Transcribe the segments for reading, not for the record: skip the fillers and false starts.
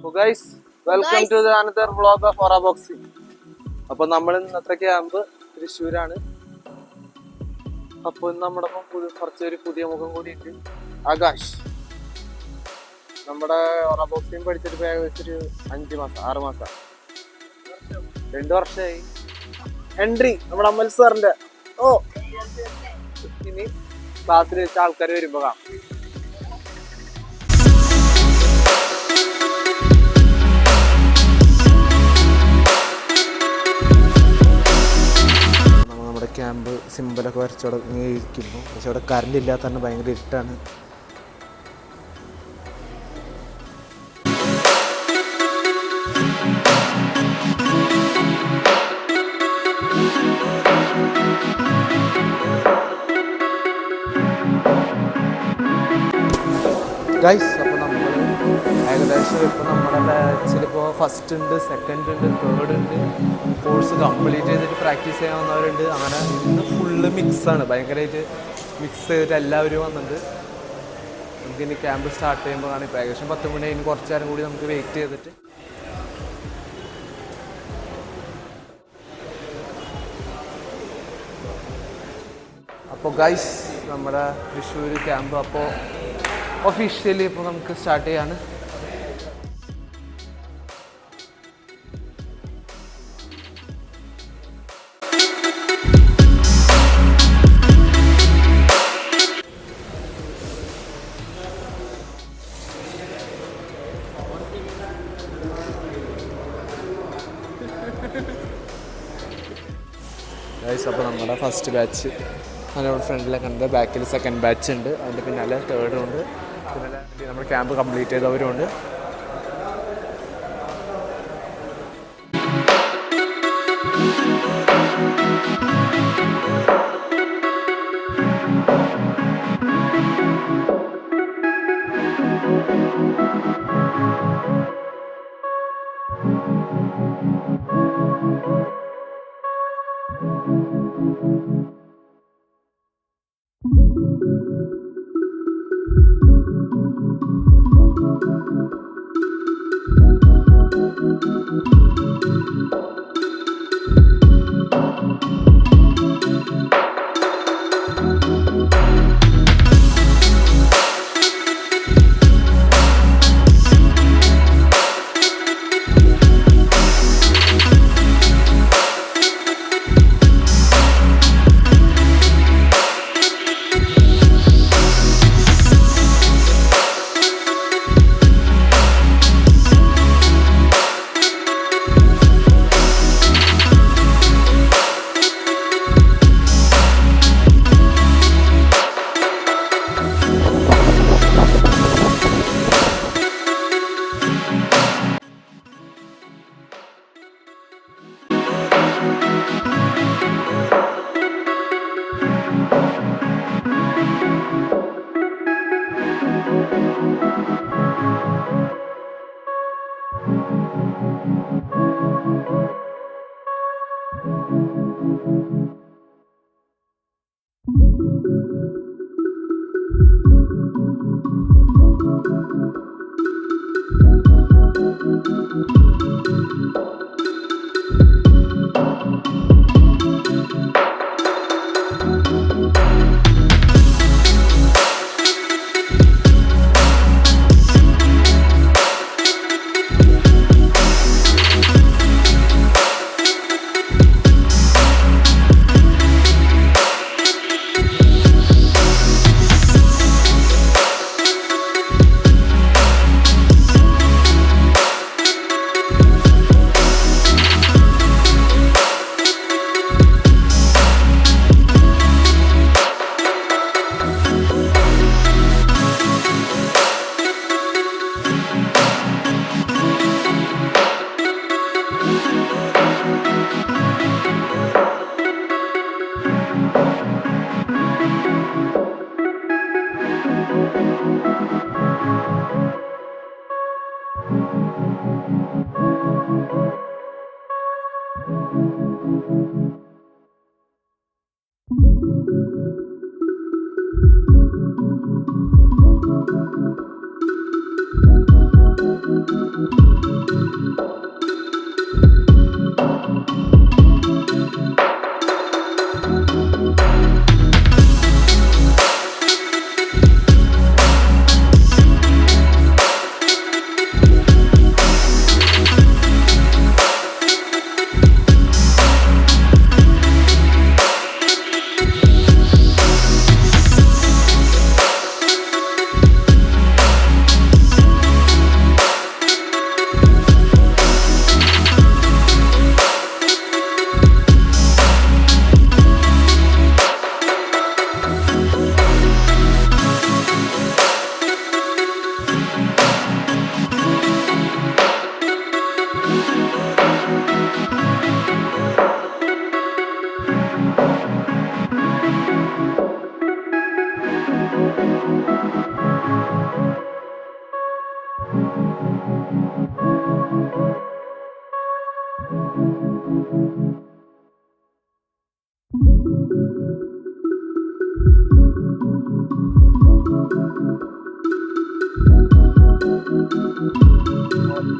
So guys, welcome to the another vlog of Aura Boxing. അപ്പോൾ നമ്മൾ ഇന്നത്തെ camp തൃശ്ശൂരാണ്. അപ്പോൾ നമ്മുടെ കുറച്ചൊരു പുതിയ മുഖം കൂടിയിട്ട് ആകാശ്. നമ്മുടെ Aura Boxing പഠിച്ചിട്ട് ഏകദേശം ഒരു 5 മാസം 6 മാസം 2 വർഷമായി. എൻട്രി നമ്മുടെ അമൽ സാറിന്റെ ഇനി ക്ലാസ്സിൽ വെച്ച ആൾക്കാർ വരുമ്പോ കാണാം. നമ്മുടെ ക്യാമ്പ് സിമ്പിളൊക്കെ വരച്ചവിടെ ഇരിക്കുന്നു. പക്ഷെ അവിടെ കറണ്ട് ഇല്ലാത്ത തന്നെ ഭയങ്കര ഇരുട്ടാണ്. ഗൈസ്, അപ്പോൾ നമ്മൾ ഏകദേശം ഇപ്പോൾ നമ്മുടെ ബാച്ചിൽ ഇപ്പോൾ ഫസ്റ്റ് ഉണ്ട്, സെക്കൻഡ് ഉണ്ട്, തേർഡ് ഉണ്ട്. കോഴ്സ് കംപ്ലീറ്റ് ചെയ്തിട്ട് പ്രാക്ടീസ് ചെയ്യാൻ വന്നവരുണ്ട്. അങ്ങനെ ഇന്ന് ഫുള്ള് മിക്സാണ്, ഭയങ്കരമായിട്ട് മിക്സ് ചെയ്തിട്ട് എല്ലാവരും വന്നിട്ടുണ്ട്. നമുക്കിനി ക്യാമ്പ് സ്റ്റാർട്ട് ചെയ്യുമ്പോൾ ആണ്. ഇപ്പോൾ ഏകദേശം 10 മണി കഴിഞ്ഞ് കുറച്ച് നേരം കൂടി നമുക്ക് വെയിറ്റ് ചെയ്തിട്ട് അപ്പോൾ ഗൈസ്, നമ്മുടെ തൃശ്ശൂർ ക്യാമ്പ് അപ്പോൾ ഒഫീഷ്യലി ഇപ്പോൾ നമുക്ക് സ്റ്റാർട്ട് ചെയ്യാണ്. ഗൈസ്, അപ്പോൾ നമ്മുടെ ഫസ്റ്റ് ബാച്ച് അതിനോട് ഫ്രണ്ടിലൊക്കെ ഉണ്ട്, ബാക്കിൽ സെക്കൻഡ് ബാച്ച് ഉണ്ട്, അതിൻ്റെ പിന്നാലെ തേർഡും ഉണ്ട്, പിന്നെ നമ്മൾ ക്യാമ്പ് കംപ്ലീറ്റ് ചെയ്തവരുമുണ്ട്.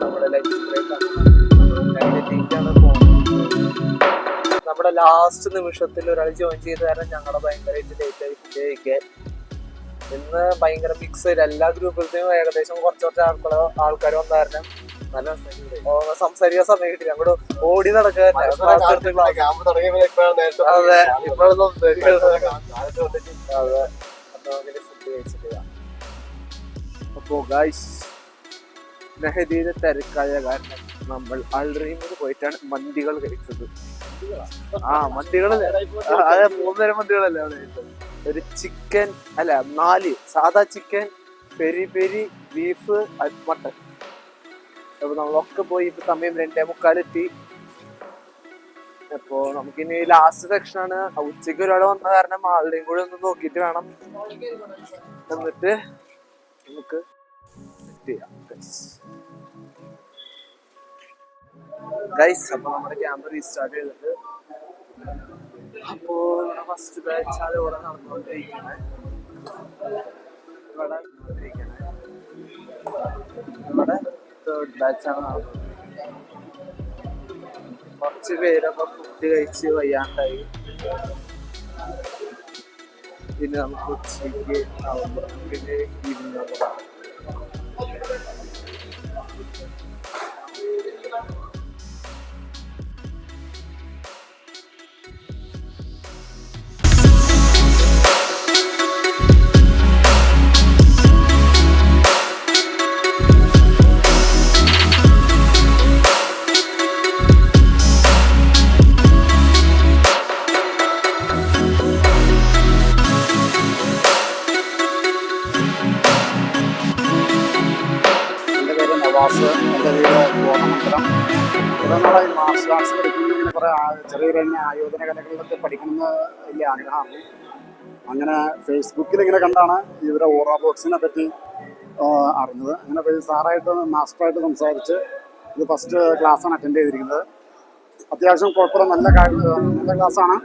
നമ്മുടെ ലഞ്ച് ബ്രേക്കാണ് പോകുന്നത്. നമ്മുടെ ലാസ്റ്റ് നിമിഷത്തിൽ ഒരാൾ ജോയിൻ ചെയ്ത് കാരണം ഞങ്ങളെ ഭയങ്കരമായിട്ട് ലേറ്റ് ആയി ഫുഡ് കഴിക്കാൻ. ഇന്ന് ഭയങ്കര മിക്സ് എല്ലാ ഗ്രൂപ്പിലത്തെയും ഏകദേശം കുറച്ച് ആൾക്കാർ വന്ന കാരണം നല്ല സംസാരിക്കാൻ സമയം കിട്ടില്ല. അങ്ങോട്ട് ഓടി നടക്കുക. അതെ ഇപ്പോഴും അതെ ഫുഡ് കഴിച്ചിട്ടില്ല. അപ്പോ ഗൈസ് നെഹദിയുടെ തിരക്കായ കാരണം നമ്മൾ അൽറീമിൽ പോയിട്ടാണ് മന്തികൾ കഴിച്ചത്. മന്തികളല്ലേ? അതെ 3 തരം മന്തികളല്ലേ അവിടെ. ഒരു ചിക്കൻ അല്ല 4 സാധാ chicken, peri peri, beef, mutton. അപ്പൊ നമ്മളൊക്കെ പോയി. ഇപ്പൊ സമയം 2:45 അപ്പൊ നമുക്കിനി ലാസ്റ്റ് സെക്ഷനാണ്. ഉച്ചയ്ക്ക് ഒരാൾ വന്ന കാരണം ആളുടെയും കൂടെ ഒന്ന് നോക്കിയിട്ട് വേണം എന്നിട്ട് നമുക്ക് സെറ്റ് ചെയ്യാം ഗൈസ്. അപ്പൊ നമ്മുടെ ക്യാമറ റീസ്റ്റാർട്ട് ചെയ്തിട്ട് അപ്പോ ഫസ്റ്റ് ബാച്ച് ആണ് ഇവിടെ നടന്നുകൊണ്ടിരിക്കണേ. ഇവിടെ തേർഡ് ബാച്ചാണ് നടന്നുകൊണ്ടിരിക്കുന്നത്. കുറച്ച് പേരൊക്കെ ഫുഡ് കഴിച്ച് വയ്യാണ്ടായി. പിന്നെ നമുക്ക് ഉച്ചയ്ക്ക് ആവുമ്പോൾ പിന്നെ ഈവനിങ് ആവുമ്പോൾ എൻ്റെ വീട് കോതമംഗലം. ഇവിടെ ഈ മാർഷൽ ആർട്സ് പഠിക്കുന്ന ഇങ്ങനെ കുറേ ചെറിയ ചെറിയ ആയോധന കലകളിലൊക്കെ പഠിക്കണമെന്ന് വലിയ ആഗ്രഹമാണ്. അങ്ങനെ ഫേസ്ബുക്കിൽ ഇങ്ങനെ കണ്ടാണ് ഇവരെ ഓറ ബോക്സിനെ പറ്റി അറിഞ്ഞത്. അങ്ങനെ സാറായിട്ട് മാസ്റ്ററായിട്ട് സംസാരിച്ച് ഇത് ഫസ്റ്റ് ക്ലാസ്സാണ് അറ്റൻഡ് ചെയ്തിരിക്കുന്നത്. അത്യാവശ്യം കുഴപ്പമില്ല, നല്ല ക്ലാസ്സാണ്.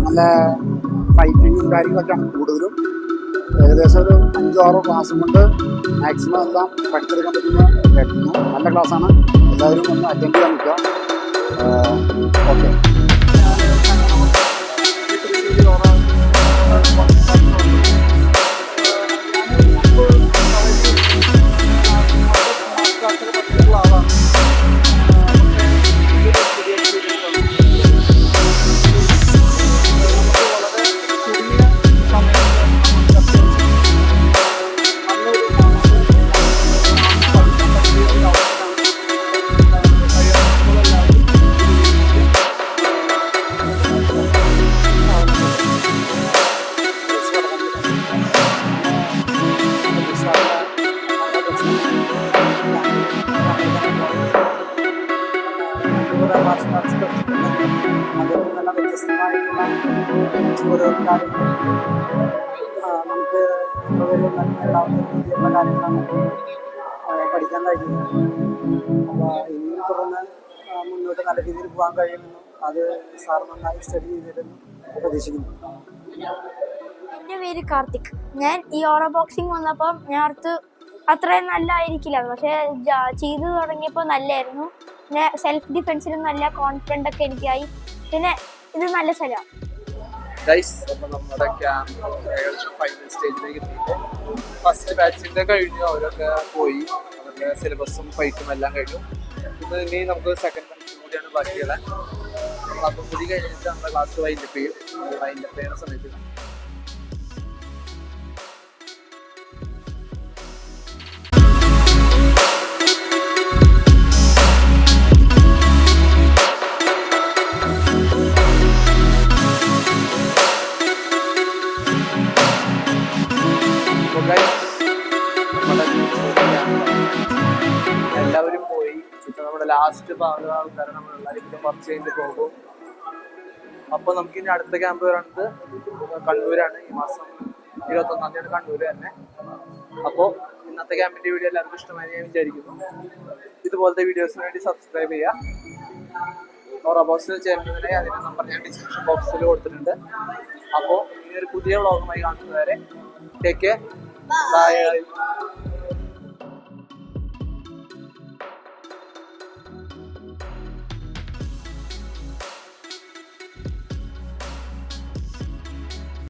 നല്ല ഫൈറ്റിങ്ങും കാര്യങ്ങളൊക്കെയാണ് കൂടുതലും. ഏകദേശം ഒരു 5-6 ക്ലാസ്സും കൊണ്ട് മാക്സിമം എല്ലാം പഠിച്ചെടുക്കാൻ പറ്റുന്ന കേൾക്കുന്നു. നല്ല ക്ലാസ്സാണ്. എല്ലാവരും ഒന്ന് അറ്റൻഡ് ചെയ്യാൻ നിൽക്കുക. ഓക്കെ. അതിൽ നല്ല വ്യത്യസ്തമായിട്ടുള്ള ഓരോ കാര്യങ്ങൾ നമുക്ക് നേടാവുന്ന രീതിയിലുള്ള കാര്യങ്ങളാണ് പഠിക്കാൻ കഴിയുന്നത്. അപ്പോൾ ഇനിയും തുടർന്ന് മുന്നോട്ട് നല്ല രീതിയിൽ പോകാൻ കഴിയുമെന്നും അത് സാർ നന്നായി സ്റ്റഡി ചെയ്തിരുന്നു പ്രതീക്ഷിക്കുന്നു. എൻ്റെ പേര് കാർത്തിക്. ഞാൻ ഈ ഓറ ബോക്സിങ് വന്നപ്പം ഞാൻ അടുത്ത് അത്രയും നല്ലതായിരിക്കില്ല, പക്ഷെ ചെയ്തു തുടങ്ങിയപ്പോൾ നല്ലതായിരുന്നു. പിന്നെ സെൽഫ് ഡിഫെൻസിലും നല്ല കോൺഫിഡൻ്റ് ഒക്കെ എനിക്കായി. പിന്നെ ഇത് നല്ല സ്ഥലമാണ്. നമ്മുടെ ഫൈനൽ സ്റ്റേജിലേക്ക് എത്തിയിട്ട് ഫസ്റ്റ് ബാച്ചിൻ്റെ കഴിഞ്ഞു. അവരൊക്കെ പോയി, അവരുടെ സിലബസും ഫൈറ്റും എല്ലാം കഴിഞ്ഞു. ഇനി നമുക്ക് സെക്കൻഡ് ബാച്ചും കൂടിയാണ് ബാക്കിയുള്ള. നമ്മൾ അതും കൂടി കഴിഞ്ഞിട്ട് നമ്മുടെ ക്ലാസ് വൈൻഡപ്പ് ചെയ്യും. വൈൻഡപ്പ് ചെയ്യുന്ന സമയത്ത് എല്ലാവരും പോയി. ഇപ്പൊ നമ്മുടെ ലാസ്റ്റ് ഭാഗം ആൾക്കാരെ നമ്മളെല്ലാവരും കുറച്ച് കഴിഞ്ഞ് പോകും. അപ്പൊ നമുക്ക് ഇനി അടുത്ത ക്യാമ്പ് വരുന്നത് കണ്ണൂരാണ്. ഈ മാസം 21-ാം തീയതി കണ്ണൂര് തന്നെ. അപ്പോൾ ഇന്നത്തെ ക്യാമ്പിന്റെ വീഡിയോ എല്ലാവർക്കും ഇഷ്ടമായി ഞാൻ വിചാരിക്കുന്നു. ഇതുപോലത്തെ വീഡിയോസിന് വേണ്ടി സബ്സ്ക്രൈബ് ചെയ്യുക. ഓറ ബോക്സിൽ ചേരുന്നതിനായി അതിന്റെ നമ്പർ ഞാൻ ഡിസ്ക്രിപ്ഷൻ ബോക്സിൽ കൊടുത്തിട്ടുണ്ട്. അപ്പോൾ ഇനി ഒരു പുതിയ വ്ളോഗുമായി കാണുന്നതുവരെ ടേക്ക് കെയർ. ബൈ.